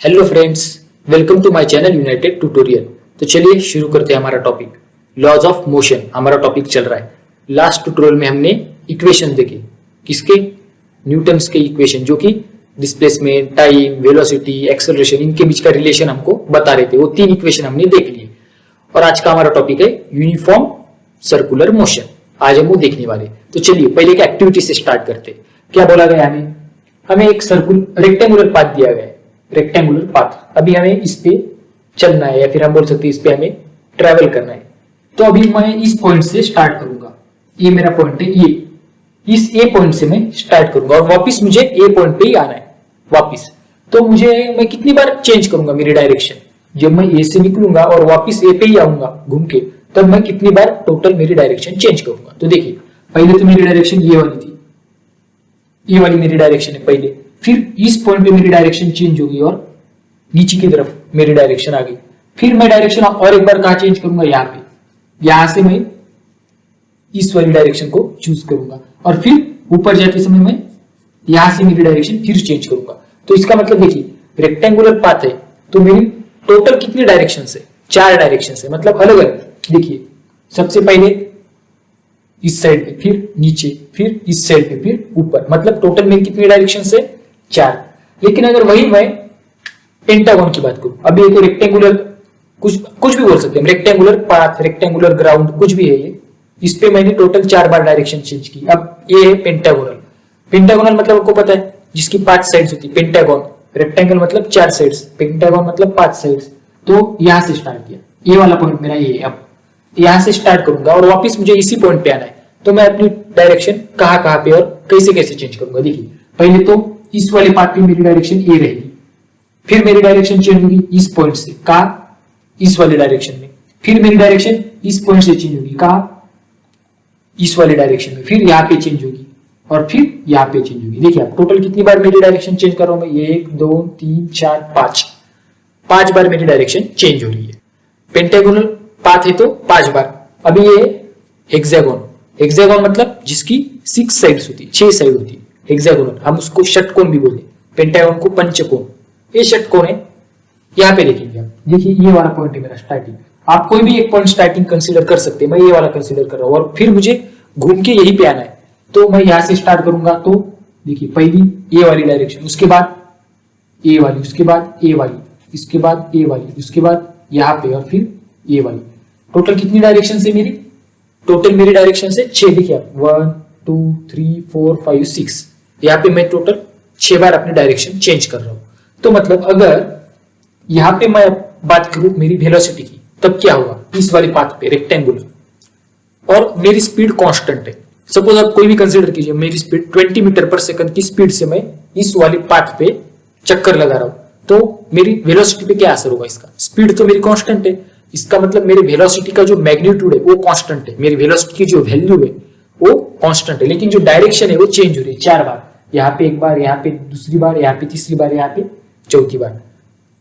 Hello friends, welcome to my channel United Tutorial. तो चलिए शुरू करते हैं हमारा टॉपिक। लॉज ऑफ मोशन हमारा टॉपिक चल रहा है। लास्ट ट्यूटोरियल में हमने इक्वेशन देखे, किसके? न्यूटन्स के इक्वेशन, जो कि डिस्प्लेसमेंट, टाइम, वेलोसिटी, एक्सेलरेशन, इनके बीच का रिलेशन हमको बता रहे थे। वो तीन इक्वेशन हमने देख लिए और आज का हमारा टॉपिक है यूनिफॉर्म सर्कुलर मोशन। आज हम वो देखने वाले। तो चलिए पहले एक एक्टिविटी से स्टार्ट करते। क्या बोला गया हमें एक रेक्टेंगुलर पाथ दिया गया है। रेक्टेंगुलर पाथ, अभी हमें इस पे चलना है, या फिर हम बोल सकते हैं इस पे हमें ट्रेवल करना है। तो अभी मैं इस पॉइंट से स्टार्ट करूंगा। ये मेरा पॉइंट है, ये इस ए पॉइंट से मैं स्टार्ट करूंगा और वापस मुझे ए पॉइंट पे ही आना है वापस। तो मैं कितनी बार चेंज करूंगा मेरी डायरेक्शन? जब मैं ए से निकलूंगा और वापस ए पे ही आऊंगा घूम के, तब मैं कितनी बार टोटल मेरी डायरेक्शन चेंज करूंगा? तो देखिए, पहले तो मेरी डायरेक्शन ये वाली थी, ये वाली मेरी डायरेक्शन है पहले। फिर इस पॉइंट पे मेरी डायरेक्शन चेंज होगी और नीचे की तरफ मेरी डायरेक्शन आ गई। फिर मैं डायरेक्शन और एक बार कहां चेंज करूंगा? यहाँ पे। यहां से मैं इस वाली डायरेक्शन को चूज करूंगा और फिर ऊपर जाते समय मैं यहां से मेरी डायरेक्शन फिर चेंज करूंगा। तो इसका मतलब देखिए, रेक्टेंगुलर पाथ है तो मेरी टोटल कितनी डायरेक्शन है? 4 डायरेक्शन है, मतलब अलग अलग। देखिए, सबसे पहले इस साइड पे, फिर नीचे, फिर इस साइड पे, फिर ऊपर, मतलब टोटल मेरी कितनी डायरेक्शन है? 4। लेकिन अगर वही मैं पेंटागन की बात करूं, अभी एक रेक्टेंगुलर, कुछ भी बोल सकते हैं, रेक्टेंगुलर पाथ, रेक्टेंगुलर ग्राउंड, कुछ भी है ये। इस पे मैंने टोटल 4 बार डायरेक्शन चेंज की। अब ये है पेंटागोनल। पेंटागोनल मतलब आपको पता है, जिसकी 5 साइड्स होती है। पेंटागन, रेक्टेंगल मतलब 4 साइड्स, पेंटागन मतलब 5 साइड्स। तो यहां से स्टार्ट किया, ये वाला पॉइंट मेरा ये है। अब यहां से स्टार्ट करूंगा और वापस मुझे इसी पॉइंट पे आना है। तो मैं अपनी डायरेक्शन कहां पे और कैसे कैसे चेंज करूंगा? देखिए, पहले तो इस वाले पार्ट पे मेरी डायरेक्शन ए रहेगी, फिर मेरी डायरेक्शन चेंज होगी इस पॉइंट से कहा, इस वाले डायरेक्शन में। फिर मेरी डायरेक्शन इस पॉइंट से चेंज होगी कहा, इस वाले डायरेक्शन में। फिर यहाँ पे चेंज होगी और फिर यहाँ पे चेंज होगी। देखिए, आप टोटल कितनी बार मेरी डायरेक्शन चेंज कर रहा हूं मैं? 1 2 3 4 5 बार मेरी डायरेक्शन चेंज हो रही है। पेंटागोनल पाथ है तो 5 बार। अभी ये हेक्सागोन, हेक्सागोन मतलब जिसकी 6 साइड्स होती है, 6 साइड होती है। हेक्सागोनल, हम उसको षटकोण भी बोलते हैं। पेंटागन को पंचकोण, ये षटकोण है। यहाँ पे देखेंगे आप, देखिए ये वाला पॉइंट है मेरा स्टार्टिंग। आप कोई भी एक पॉइंट स्टार्टिंग कंसीडर कर सकते हैं, मैं ये वाला कंसीडर कर रहा हूँ और फिर मुझे घूम के यही पे आना है। तो मैं यहाँ से स्टार्ट करूंगा। तो देखिए, पहली ए वाली डायरेक्शन, उसके बाद ए वाली, उसके बाद ए वाली, इसके बाद ए वाली, उसके बाद यहाँ पे और फिर ए वाली। टोटल कितनी डायरेक्शन है मेरी? टोटल मेरी डायरेक्शन से 6। देखिए आप, 1 2 3 4 5 6, यहाँ पे मैं टोटल 6 बार अपनी डायरेक्शन चेंज कर रहा हूं। तो मतलब अगर यहाँ पे मैं बात करूं मेरी वेलोसिटी की, तब क्या होगा? इस वाले पाथ पे रेक्टेंगुलर और मेरी स्पीड कांस्टेंट है। सपोज आप कोई भी कंसीडर कीजिए, मेरी स्पीड 20 मीटर पर सेकंड की स्पीड से मैं इस वाले पाथ पे चक्कर लगा रहा हूं, तो मेरी वेलोसिटी पे क्या असर होगा इसका? स्पीड तो मेरी कांस्टेंट है, इसका मतलब मेरी वेलोसिटी का जो मैग्नीट्यूड है वो कांस्टेंट है, मेरी वेलोसिटी की जो वैल्यू है वो कांस्टेंट है, लेकिन जो डायरेक्शन है वो चेंज हो रही है 4 बार। यहाँ पे एक बार, यहाँ पे दूसरी बार, यहाँ पे तीसरी बार, यहाँ पे चौथी बार।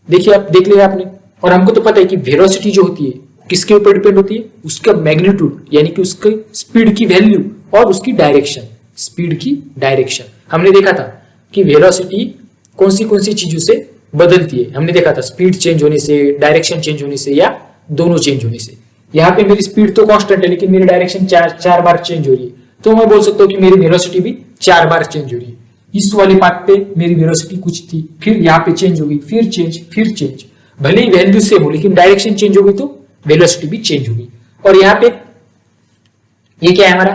देखिए, आप देख लिया आपने। और हमको तो पता है कि वेलोसिटी जो होती है किसके ऊपर डिपेंड होती है? उसका मैग्नीट्यूड, यानी कि उसके स्पीड की वैल्यू और उसकी डायरेक्शन, स्पीड की डायरेक्शन। हमने देखा था कि वेलोसिटी कौन सी चीजों से बदलती है। हमने देखा था स्पीड चेंज होने से, डायरेक्शन चेंज होने से, या दोनों चेंज होने से। यहाँ पे मेरी स्पीड तो कांस्टेंट है, लेकिन मेरी डायरेक्शन 4 बार चेंज हो रही है। तो मैं बोल सकता हूँ कि मेरी वेलोसिटी भी 4 बार चेंज हो रही है। इस वाले पार्ट पे मेरी वेलोसिटी कुछ थी, फिर यहाँ पे चेंज हो गई, फिर चेंज। भले ही वैल्यू सेम हो, लेकिन डायरेक्शन चेंज हो गई तो वेलोसिटी भी चेंज होगी। और यहाँ पे ये क्या है हमारा?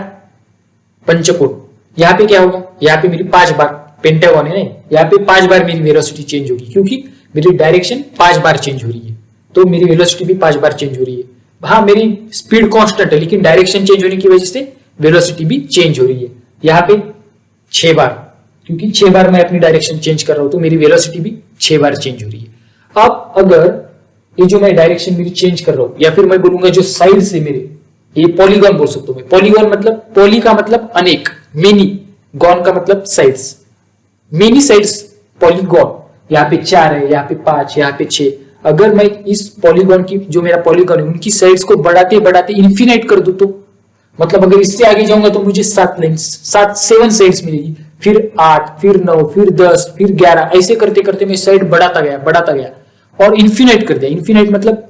पंचकोण। यहाँ पे क्या होगा? यहाँ पे मेरी 5 बार, पेंटागन है ना, यहाँ पे 5 बार मेरी वेलोसिटी चेंज होगी, क्योंकि मेरी डायरेक्शन 5 बार चेंज हो रही है। तो मेरी वेलोसिटी भी 5 बार चेंज हो रही है। हाँ, मेरी स्पीड कांस्टेंट है, लेकिन डायरेक्शन चेंज होने की वजह से वेलोसिटी भी चेंज हो रही है। यहाँ पे 6 बार, क्योंकि 6 बार मैं अपनी डायरेक्शन चेंज कर रहा हूं, तो मेरी वेलोसिटी भी 6 बार चेंज हो रही है। अब अगर ये जो मैं डायरेक्शन मेरी चेंज कर रहा हूं, या फिर मैं बोलूंगा जो साइड से मेरे, ये पॉलीगॉन बोल सकता हूं मैं। पॉलीगॉन मतलब, पॉली का मतलब अनेक, मेनी, गॉन का मतलब साइड्स, मेनी साइड्स पॉलीगॉन। यहाँ पे 4 है, यहाँ पे 5, यहाँ पे 6। अगर मैं इस पॉलीगॉन की, जो मेरा पॉलीगॉन है, उनकी साइड्स को बढ़ाते बढ़ाते इन्फिनाइट कर दूं, तो मतलब अगर इससे आगे जाऊंगा तो मुझे 7 साइड्स मिलेगी। फिर 8, फिर 9, फिर 10, फिर 11, ऐसे करते करते मैं साइड बढ़ाता गया और इन्फिनाइट कर दिया। इन्फिनाइट मतलब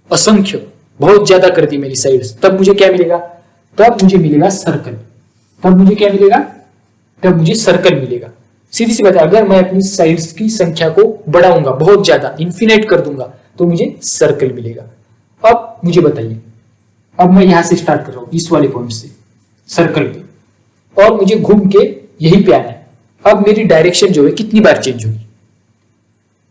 असंख्य, बहुत ज्यादा कर दी मेरी साइड्स। तब मुझे क्या मिलेगा? तब मुझे मिलेगा सर्कल। तब मुझे क्या मिलेगा? तब मुझे सर्कल मिलेगा। सीधी सी बात है, अगर मैं अपनी साइड्स की संख्या को बढ़ाऊंगा, बहुत ज्यादा इन्फिनाइट कर दूंगा, तो मुझे सर्कल मिलेगा। अब मुझे बताइए, अब मैं यहां से स्टार्ट कर रहा हूं, इस वाले पॉइंट से सर्कल पे, और मुझे घूम के यहीं पे आना है। अब मेरी डायरेक्शन जो है कितनी बार चेंज होगी?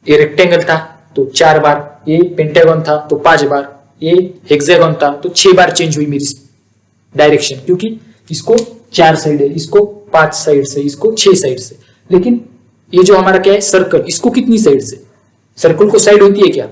ये रेक्टेंगल था तो 4 बार, ये पेंटागन था तो 5 बार, ये हेक्सागन था तो 6 बार चेंज हुई मेरी डायरेक्शन, क्योंकि इसको 4 साइड है, इसको 5 साइड से, इसको 6 साइड से। लेकिन ये जो हमारा क्या है सर्कल, इसको कितनी साइड से? सर्कल को साइड होती है क्या?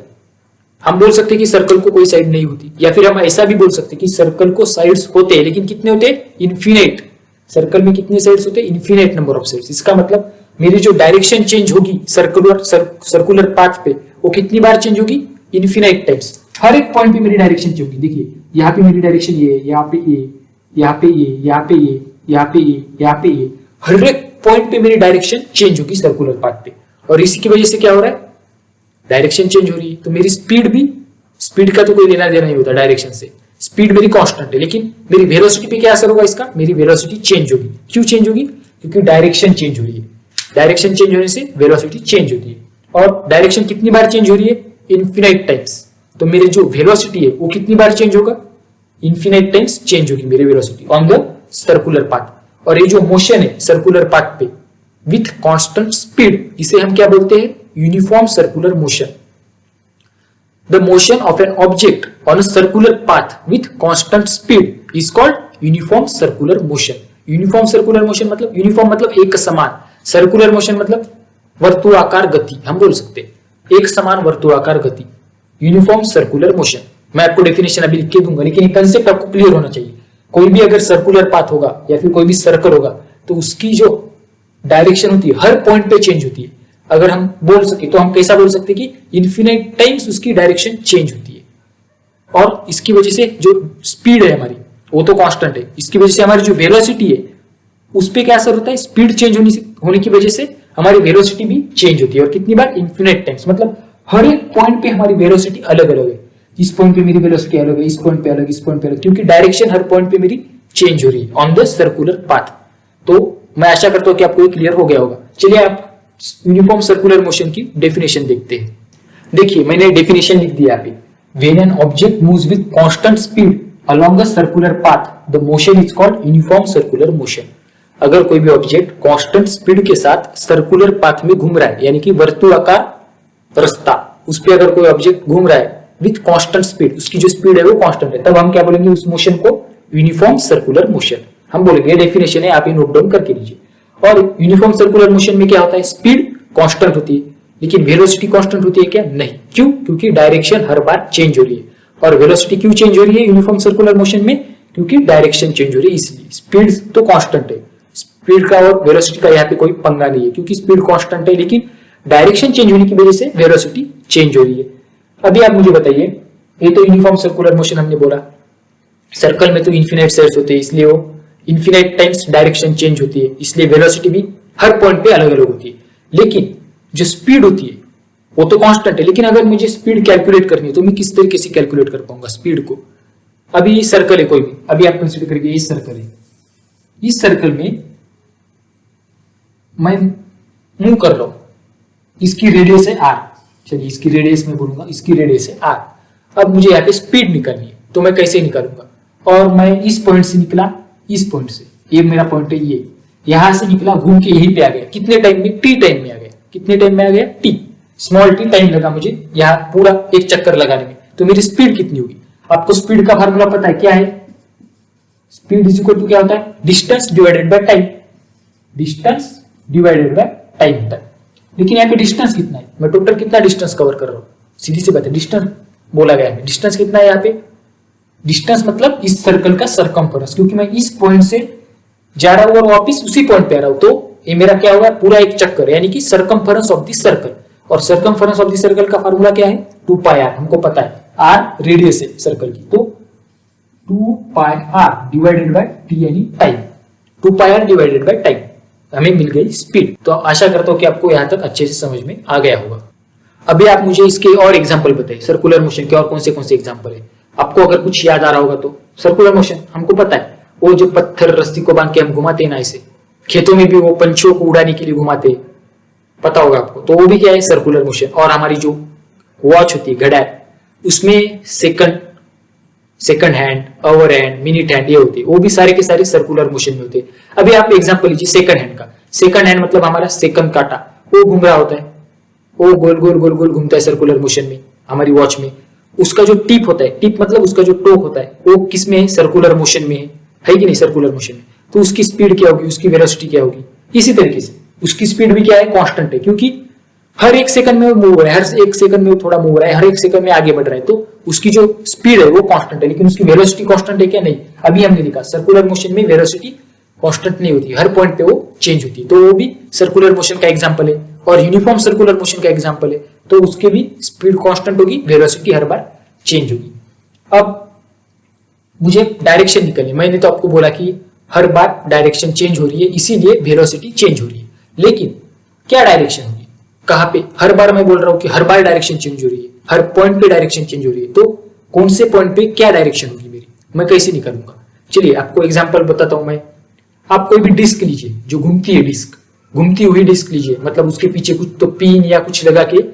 हम बोल सकते हैं कि सर्कल को कोई साइड नहीं होती, या फिर हम ऐसा भी बोल सकते हैं कि सर्कल को साइड्स होते हैं, लेकिन कितने होते हैं? इन्फिनाइट। सर्कल में कितने साइड्स होते हैं? Infinite number of sides. इसका मतलब मेरी जो डायरेक्शन चेंज होगी सर्कुलर पाथ पे, वो कितनी बार चेंज होगी? Infinite times. हर एक पॉइंट पे मेरी डायरेक्शन चेंज होगी। देखिए यहाँ पे मेरी डायरेक्शन ये है, यहाँ पे ये, यहाँ पे ये, यहाँ पे ये, यहाँ पे ये, यहाँ पे ये, हर एक पॉइंट पे मेरी डायरेक्शन चेंज होगी सर्कुलर पाथ पे। और इसी की वजह से क्या हो रहा है? डायरेक्शन चेंज हो रही है, तो मेरी स्पीड भी, स्पीड का तो कोई लेना देना नहीं होता डायरेक्शन से, स्पीड मेरी कांस्टेंट है, लेकिन मेरी वेलोसिटी पे क्या असर होगा इसका? मेरी वेलोसिटी चेंज होगी। क्यों चेंज होगी? क्योंकि डायरेक्शन चेंज हो रही है। डायरेक्शन चेंज होने से वेलोसिटी चेंज होती है, और डायरेक्शन कितनी बार चेंज हो रही है? Infinite times. तो मेरी जो वेलोसिटी है वो कितनी बार चेंज होगा? इन्फिनाइट टाइम्स चेंज होगी मेरी velocity on the circular path. और ये जो मोशन है सर्कुलर पाथ पे विथ कांस्टेंट स्पीड, इसे हम क्या बोलते हैं? Uniform circular motion. The motion of an object on a circular path with constant speed is called uniform circular motion. Uniform circular motion मतलब, यूनिफॉर्म मतलब एक समान, सर्कुलर मोशन मतलब वर्तुलाकार गति, हम बोल सकते हैं एक समान वर्तुलाकार गति, यूनिफॉर्म सर्कुलर मोशन। मैं आपको डेफिनेशन अभी लिख के दूंगा, लेकिन ये कंसेप्ट आपको क्लियर होना चाहिए। कोई भी अगर सर्कुलर पाथ होगा या फिर कोई भी सर्कल होगा, तो उसकी जो डायरेक्शन होती है हर पॉइंट पे चेंज होती है। अगर हम बोल सके तो हम कैसा बोल सकते हैं कि इन्फिनाइट टाइम्स उसकी डायरेक्शन चेंज होती है, और इसकी वजह से जो स्पीड है हमारी वो तो कांस्टेंट है, इसकी वजह से हमारी जो वेलोसिटी है उस पर क्या असर होता है? स्पीड चेंज होने की वजह से हमारी वेलोसिटी भी चेंज होती है। और कितनी बार? Infinite times. मतलब हर एक पॉइंट पे हमारी वेलोसिटी अलग अलग है। इस पॉइंट पे मेरी वेलोसिटी अलग है, इस पॉइंट पे अलग, इस पॉइंट पे अलग, क्योंकि डायरेक्शन हर पॉइंट पे मेरी चेंज हो रही है ऑन द सर्कुलर पाथ। तो मैं आशा करता हूं कि आपको ये क्लियर हो गया होगा। चलिए आप यूनिफॉर्म सर्कुलर मोशन की डेफिनेशन देखते हैं। देखिए मैंने डेफिनेशन लिख दिया यहाँ पे, when an object moves with constant speed along a circular path the motion is called uniform circular motion. अगर कोई भी ऑब्जेक्ट कांस्टेंट स्पीड के साथ सर्कुलर पाथ में घूम रहा है, यानी कि वर्तुलाकार रास्ता, उस पर अगर कोई ऑब्जेक्ट घूम रहा है विथ कांस्टेंट स्पीड, उसकी जो स्पीड है वो कांस्टेंट है, तब हम क्या बोलेंगे? उस मोशन को यूनिफॉर्म सर्कुलर मोशन हम बोलेंगे। ये डेफिनेशन है, आप ये नोट डाउन करके लीजिए। और यूनिफॉर्म सर्कुलर मोशन में क्या होता है? स्पीड कांस्टेंट होती है, लेकिन वेलोसिटी कांस्टेंट होती है क्या? नहीं। क्यों? क्योंकि डायरेक्शन हर बार चेंज हो रही है। और वेलोसिटी क्यों चेंज हो रही है यूनिफॉर्म सर्कुलर मोशन में? क्योंकि डायरेक्शन चेंज हो रही है इसलिए। स्पीड तो कांस्टेंट है, स्पीड का और वेलोसिटी का यहाँ पे कोई पंगा नहीं है, क्योंकि स्पीड कांस्टेंट है, लेकिन डायरेक्शन चेंज होने की वजह से वेलोसिटी चेंज हो रही है। अभी आप मुझे बताइए, ये तो यूनिफॉर्म सर्कुलर मोशन हमने बोला, सर्कल में तो इन्फिनाइट साइड्स होते हैं, इसलिए वो इन्फिनाइट टाइम्स डायरेक्शन चेंज होती है, इसलिए वेलोसिटी भी हर पॉइंट पे अलग अलग होती है। लेकिन जो स्पीड होती है वो तो कांस्टेंट है, लेकिन अगर मुझे स्पीड कैलकुलेट करनी है तो मैं किस तरीके से कैलकुलेट कर पाऊंगा स्पीड को? अभी सर्कल है कोई भी, अभी आप कंसिडर करिए इस सर्कल है, इस सर्कल में मैं मूव कर रहा हूं, इसकी रेडियस है आर, चलिए इसकी रेडियस में बोलूंगा, इसकी रेडियस है आर। अब मुझे यहाँ पे स्पीड निकालनी है, तो मैं कैसे निकालूंगा? और मैं इस पॉइंट से निकला, इस पॉइंट से, ये मेरा पॉइंट है, ये यहां से निकला, घूम के यहीं पे आ गया, कितने टाइम में? टी टाइम में आ गया। कितने टाइम में आ गया? टी, स्मॉल टी टाइम लगा मुझे यहाँ पूरा एक चक्कर लगाने में। तो मेरी स्पीड कितनी होगी? आपको स्पीड का फार्मूला पता है क्या है? स्पीड इज इक्वल टू क्या होता है? Distance divided by time, distance divided by time होता है। लेकिन यहाँ पे डिस्टेंस कितना है? मैं टोटल कितना डिस्टेंस कवर कर रहा हूँ? सीधी सी बात है, डिस्टेंस बोला गया है। डिस्टेंस कितना है यहाँ पे? डिस्टेंस मतलब इस सर्कल का सरकमफेरेंस, क्योंकि मैं इस पॉइंट से जा रहा हूं और वापस उसी पॉइंट पे आ रहा हूं, तो ये मेरा क्या होगा? पूरा एक चक्कर, यानी कि सरकमफेरेंस ऑफ द सर्कल। और सरकमफेरेंस ऑफ द सर्कल का फार्मूला क्या है? 2 पाई आर, हमको पता है, आर रेडियस है सर्कल की, तो 2 pi R divided by T यानी time, 2 pi R divided by time. हमें मिल गई स्पीड। तो आशा करता हूँ कि आपको यहाँ तक अच्छे से समझ में आ गया होगा। अभी आप मुझे इसके और एग्जाम्पल बताइए, सर्कुलर मोशन के और कौन से एग्जाम्पल है आपको अगर कुछ याद आ रहा होगा तो। सर्कुलर मोशन हमको पता है, वो जो पत्थर रस्सी को बांध के हम घुमाते हैं ना, ऐसे खेतों में भी वो पंछियों को उड़ाने के लिए घुमाते हैं, पता होगा आपको। तो वो भी क्या है, सर्कुलर मोशन। और हमारी जो वॉच होती है, घड़ा, उसमें second hand, hour hand, minute hand ये होती है, वो भी सारे के सारे सर्कुलर मोशन में होते हैं। अभी आप एग्जांपल लीजिए सेकंड हैंड का। सेकंड हैंड मतलब हमारा सेकंड काटा, वो घूम रहा होता है, वो गोल गोल गोल गोल घूमता है सर्कुलर मोशन में हमारी वॉच में। उसका जो टिप होता है, टिप मतलब उसका जो टोक होता है, वो किस में है, सर्कुलर मोशन में है कि नहीं, सर्कुलर मोशन में। तो उसकी स्पीड क्या होगी, उसकी वेलोसिटी क्या होगी। इसी तरीके से उसकी स्पीड भी क्या है, कांस्टेंट है, क्योंकि हर एक सेकंड में वो मूव हो रहा है, हर एक सेकंड में वो थोड़ा मूव हो रहा है, हर एक सेकंड में आगे बढ़ रहा है। तो उसकी जो स्पीड है वो कांस्टेंट है, लेकिन उसकी वेलोसिटी कांस्टेंट है क्या, नहीं। अभी हमने देखा सर्कुलर मोशन में वेलोसिटी कांस्टेंट नहीं होती, हर पॉइंट पे वो चेंज होती है। तो वो भी सर्कुलर मोशन का एग्जांपल है। और यूनिफॉर्म सर्कुलर मोशन का एग्जांपल है, तो उसके भी स्पीड कांस्टेंट होगी, वेलोसिटी हर बार चेंज होगी। अब मुझे डायरेक्शन निकलनी, मैंने तो आपको बोला कि हर बार डायरेक्शन चेंज हो रही है, इसीलिए वेलोसिटी चेंज हो रही है। लेकिन क्या डायरेक्शन होगी, कहां पे, हर बार मैं बोल रहा हूं कि हर बार डायरेक्शन चेंज हो रही है, हर पॉइंट पे डायरेक्शन चेंज हो रही है। तो कौन से पॉइंट पे क्या डायरेक्शन होगी मेरी, मैं कैसे निकालूंगा। चलिए आपको एग्जांपल बताता हूं मैं। आप कोई भी डिस्क लीजिए जो घूमती है, डिस्क, घूमती हुई डिस्क लीजिए, मतलब उसके पीछे कुछ तो पिन या कुछ लगा के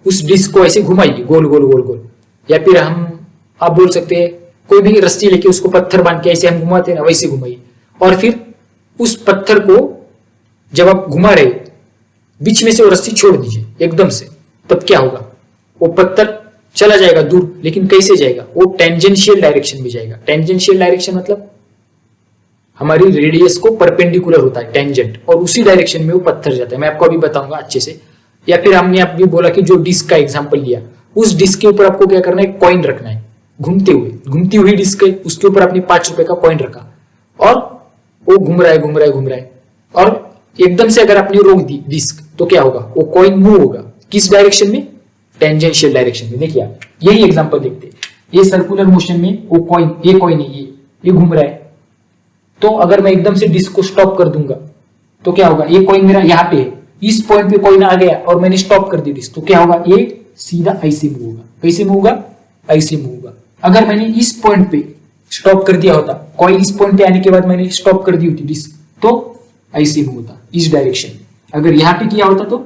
उस डिस्क को ऐसे घुमाइए गोल गोल गोल गोल। या फिर आप बोल सकते हैं कोई भी रस्सी लेके उसको पत्थर बांध के ऐसे हम घुमाते हैं ना, वैसे घुमाइए। और फिर उस पत्थर को जब आप घुमा रहे, बीच में से वो रस्सी छोड़ दीजिए एकदम से, तब क्या होगा, वो पत्थर चला जाएगा दूर, लेकिन कैसे जाएगा, वो टेंजेंशियल डायरेक्शन में जाएगा। टेंजेंशियल डायरेक्शन मतलब हमारी रेडियस को परपेंडिकुलर होता है टेंजेंट, और उसी डायरेक्शन में वो पत्थर जाता है। मैं आपको अभी बताऊंगा अच्छे से। या फिर हमने अभी बोला कि जो डिस्क का एग्जांपल लिया, उस डिस्क के ऊपर आपको क्या करना है, कॉइन रखना है, घूमती हुई डिस्क है, उसके ऊपर आपने 5 रुपए का कॉइन रखा और वो घूम रहा है, और एकदम से अगर आपने रोक दी डिस्क, तो क्या होगा, वो कॉइन मूव होगा, किस डायरेक्शन में, टेंजेंशियल डायरेक्शन में। देखिए आप यही एग्जांपल देखते हैं, ये सर्कुलर मोशन में वो कॉइन, ये कॉइन है, ये घूम रहा है। तो अगर मैं एकदम से डिस्क को स्टॉप कर दूंगा तो क्या होगा, ये कॉइन मेरा यहाँ पे है, इस पॉइंट पे कॉइन आ गया और मैंने स्टॉप कर दी डिस्क, तो क्या होगा, ये सीधा ऐसे मूव होगा। कैसे मूव होगा, ऐसे मूव होगा। अगर मैंने इस पॉइंट पे स्टॉप कर दिया होता, कॉइन इस पॉइंट पे आने के बाद मैंने स्टॉप कर दी होती डिस्क, तो ऐसे मूव होता इस डायरेक्शन में। अगर यहाँ पे किया होता तो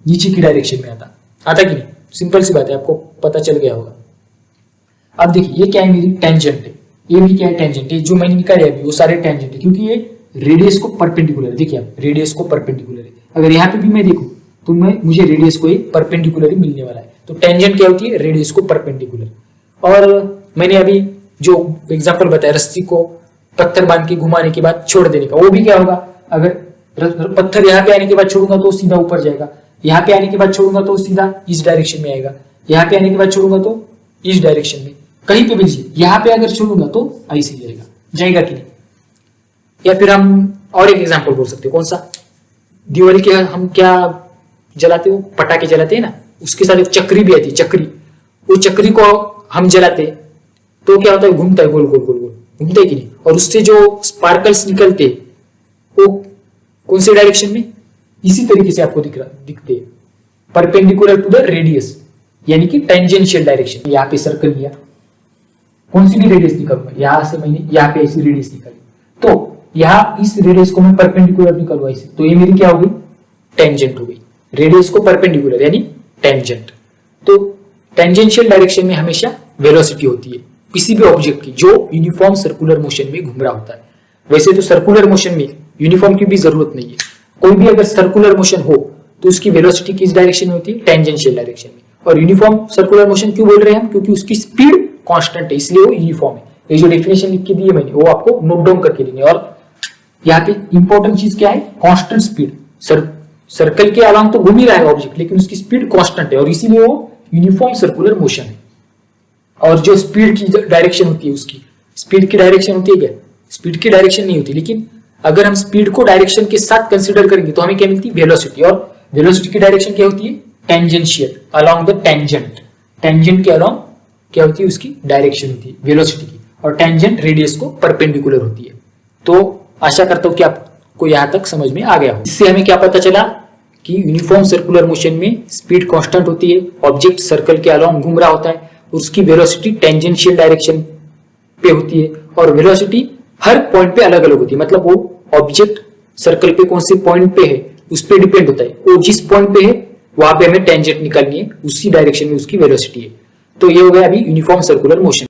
नीचे की डायरेक्शन में आता कि नहीं। सिंपल सी बात है, आपको पता चल गया होगा। अब देखिए ये क्या है, मेरी टेंजेंट है, ये भी क्या है, टेंजेंट है। जो मैंने निकाले अभी वो सारे टेंजेंट है, क्योंकि ये रेडियस को परपेंडिकुलर है। देखिए आप, रेडियस को परपेंडिकुलर है। अगर यहाँ पे भी मैं देखूं तो मुझे रेडियस को एक परपेंडिकुलर ही मिलने वाला है। तो टेंजेंट क्या होती है, रेडियस को परपेंडिकुलर। और मैंने अभी जो एग्जांपल बताया, रस्सी को पत्थर बांध के घुमाने के बाद छोड़ देने का, वो भी क्या होगा, अगर पत्थर यहाँ पे आने के बाद छोड़ूंगा तो सीधा ऊपर जाएगा, यहाँ पे आने के बाद छोड़ूंगा तो सीधा इस डायरेक्शन में आएगा, यहाँ पे आने के बाद छोड़ूंगा तो इस डायरेक्शन में। कहीं पे भी यहाँ पे अगर छोड़ूंगा तो ऐसे जाएगा कि नहीं। या फिर हम और एक एग्जांपल बोल सकते हैं, कौन सा, दिवाली के हम क्या जलाते हो, पटाखे जलाते हैं ना, उसके साथ एक चक्री भी आती है, चक्री। वो चक्री को हम जलाते तो क्या होता है, घूमता है गोल गोल गोल गोल, घूमता है कि नहीं। और उससे जो स्पार्कल्स निकलते वो कौन से डायरेक्शन में, इसी तरीके से आपको दिखते हैं, परपेंडिकुलर टू द रेडियस, यानी कि टेंजेंशियल डायरेक्शन। यहाँ पे सर्कल लिया, कौन सी भी रेडियस निकालूंगा, यहां से मैंने यहाँ पे ऐसी रेडियस निकाली, तो यहाँ इस रेडियस को मैं परपेंडिकुलर निकालूंगा ऐसे, तो ये मेरी क्या हो गई, टेंजेंट हो गई। रेडियस को परपेंडिकुलर यानी टेंजेंट। तो टेंजेंशियल डायरेक्शन में हमेशा वेलोसिटी होती है किसी भी ऑब्जेक्ट की जो यूनिफॉर्म सर्कुलर मोशन में घूम रहा होता है। वैसे तो सर्कुलर मोशन में यूनिफॉर्म की भी जरूरत नहीं है, कोई भी अगर सर्कुलर मोशन हो तो उसकी वेलोसिटी किस डायरेक्शन में होती है, टेंजेंशियल डायरेक्शन में। और यूनिफॉर्म सर्कुलर मोशन क्यों बोल रहे हैं हम, क्योंकि उसकी स्पीड कांस्टेंट है, इसलिए वो यूनिफॉर्म है। ये जो डेफिनेशन लिख के दी है मैंने, वो आपको नोट डाउन करके देनी है। और यहाँ पे इंपॉर्टेंट चीज क्या है, कांस्टेंट स्पीड। सर्कल के अलावा तो घूम ही रहा है ऑब्जेक्ट, लेकिन उसकी स्पीड कांस्टेंट है और इसीलिए वो यूनिफॉर्म सर्कुलर मोशन है। और जो स्पीड की डायरेक्शन होती है, उसकी स्पीड की डायरेक्शन होती है क्या, स्पीड की डायरेक्शन नहीं होती, लेकिन अगर हम स्पीड को डायरेक्शन के साथ कंसीडर करेंगे तो हमें क्या मिलती है, वेलोसिटी। और वेलोसिटी की डायरेक्शन क्या होती है, tangential, along the tangent. Tangent के अलोंग क्या होती है, उसकी डायरेक्शन होती है वेलोसिटी की। और टेंजेंट रेडियस को परपेंडिकुलर होती है। तो आशा करता हूं कि आप को यहाँ तक समझ में आ गया हो। इससे हमें क्या पता चला कि यूनिफॉर्म सर्कुलर मोशन में स्पीड कांस्टेंट होती है, ऑब्जेक्ट सर्कल के अलोंग घूम रहा होता है और उसकी वेलोसिटी टेंजेंशियल डायरेक्शन पे होती है और वेलोसिटी हर पॉइंट पे अलग अलग होती है। मतलब वो ऑब्जेक्ट सर्कल पे कौन से पॉइंट पे है उस पर डिपेंड होता है। वो जिस पॉइंट पे है वहां पे हमें टेंजेंट निकालनी है, उसी डायरेक्शन में उसकी वेलोसिटी है। तो ये हो गया अभी यूनिफॉर्म सर्कुलर मोशन।